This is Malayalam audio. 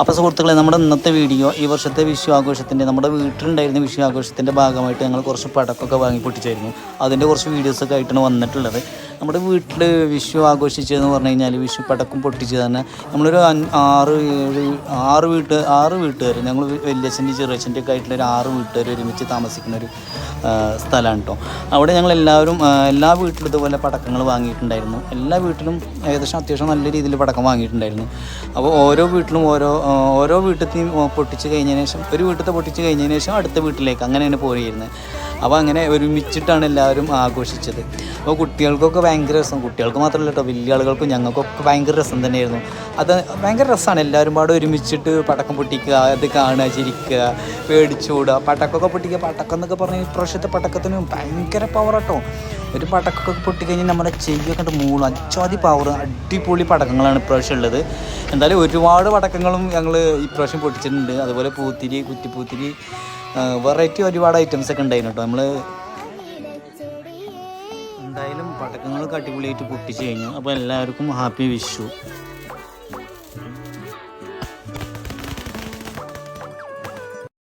അപ്പോൾ സുഹൃത്തുക്കളെ, നമ്മുടെ ഇന്നത്തെ വീഡിയോ ഈ വർഷത്തെ വിഷു ആഘോഷത്തിൻ്റെ, നമ്മുടെ വീട്ടിലുണ്ടായിരുന്ന വിഷു ആഘോഷത്തിൻ്റെ ഭാഗമായിട്ട് ഞങ്ങൾ കുറച്ച് പടക്കമൊക്കെ വാങ്ങി പൊട്ടിച്ചായിരുന്നു. അതിൻ്റെ കുറച്ച് വീഡിയോസൊക്കെ ആയിട്ടാണ് വന്നിട്ടുള്ളത്. നമ്മുടെ വീട്ടിൽ വിഷു ആഘോഷിച്ചതെന്ന് പറഞ്ഞു കഴിഞ്ഞാൽ, വിഷു പടക്കം പൊട്ടിച്ച് തന്നെ നമ്മളൊരു 6 വീട്ടുകാർ, ഞങ്ങൾ വലിയച്ഛൻ്റെ ചെറിയച്ഛൻ്റെ ഒക്കെ ആയിട്ടുള്ള ഒരു 6 വീട്ടുകാർ ഒരുമിച്ച് താമസിക്കുന്ന ഒരു സ്ഥലമാണ് കേട്ടോ. അവിടെ ഞങ്ങൾ എല്ലാ വീട്ടിലും ഇതുപോലെ പടക്കങ്ങൾ വാങ്ങിയിട്ടുണ്ടായിരുന്നു. എല്ലാ വീട്ടിലും ഏകദേശം അത്യാവശ്യം നല്ല രീതിയിൽ പടക്കം വാങ്ങിയിട്ടുണ്ടായിരുന്നു. അപ്പോൾ ഓരോ വീട്ടിലും ഓരോ വീട്ടിലത്തെയും പൊട്ടിച്ച് കഴിഞ്ഞതിന് ശേഷം, ഒരു വീട്ടിലത്തെ പൊട്ടിച്ച് കഴിഞ്ഞതിന് ശേഷം അടുത്ത വീട്ടിലേക്ക് അങ്ങനെയാണ് പോയിരുന്നത്. അപ്പോൾ അങ്ങനെ ഒരുമിച്ചിട്ടാണ് എല്ലാവരും ആഘോഷിച്ചത്. അപ്പോൾ കുട്ടികൾക്കൊക്കെ ഭയങ്കര രസം, കുട്ടികൾക്ക് മാത്രമല്ല കേട്ടോ, വലിയ ആളുകൾക്കും ഞങ്ങൾക്കൊക്കെ ഭയങ്കര രസം തന്നെയായിരുന്നു. അത് ഭയങ്കര രസമാണ്, എല്ലാവരും പാടെ ഒരുമിച്ചിട്ട് പടക്കം പൊട്ടിക്കുക, അത് കാണുക, ചിരിക്കുക, പേടിച്ചോടുക, പടക്കമൊക്കെ പൊട്ടിക്കുക. പടക്കം എന്നൊക്കെ പറഞ്ഞാൽ ഇപ്രാവശ്യത്തെ പടക്കത്തിന് ഭയങ്കര പവർ കേട്ടോ. ഒരു പടക്കമൊക്കെ പൊട്ടിക്കഴിഞ്ഞാൽ നമ്മുടെ ചെവിയൊക്കെ ഉണ്ട് മൂളും, അച്ചാതി പവർ, അടിപൊളി പടക്കങ്ങളാണ് ഇപ്രാവശ്യം ഉള്ളത്. എന്തായാലും ഒരുപാട് പടക്കങ്ങളും ഞങ്ങൾ ഇപ്രാവശ്യം പൊട്ടിച്ചിട്ടുണ്ട്. അതുപോലെ പൂത്തിരി, കുറ്റിപ്പൂത്തിരി, വെറൈറ്റി ഒരുപാട് ഐറ്റംസ് ഒക്കെ ഉണ്ടായിരുന്നു കേട്ടോ. നമ്മൾ എന്തായാലും പടക്കങ്ങളൊക്കെ അടിപൊളിയായിട്ട് പൊട്ടിച്ച് കഴിഞ്ഞു. അപ്പോൾ എല്ലാവർക്കും ഹാപ്പി വിഷു.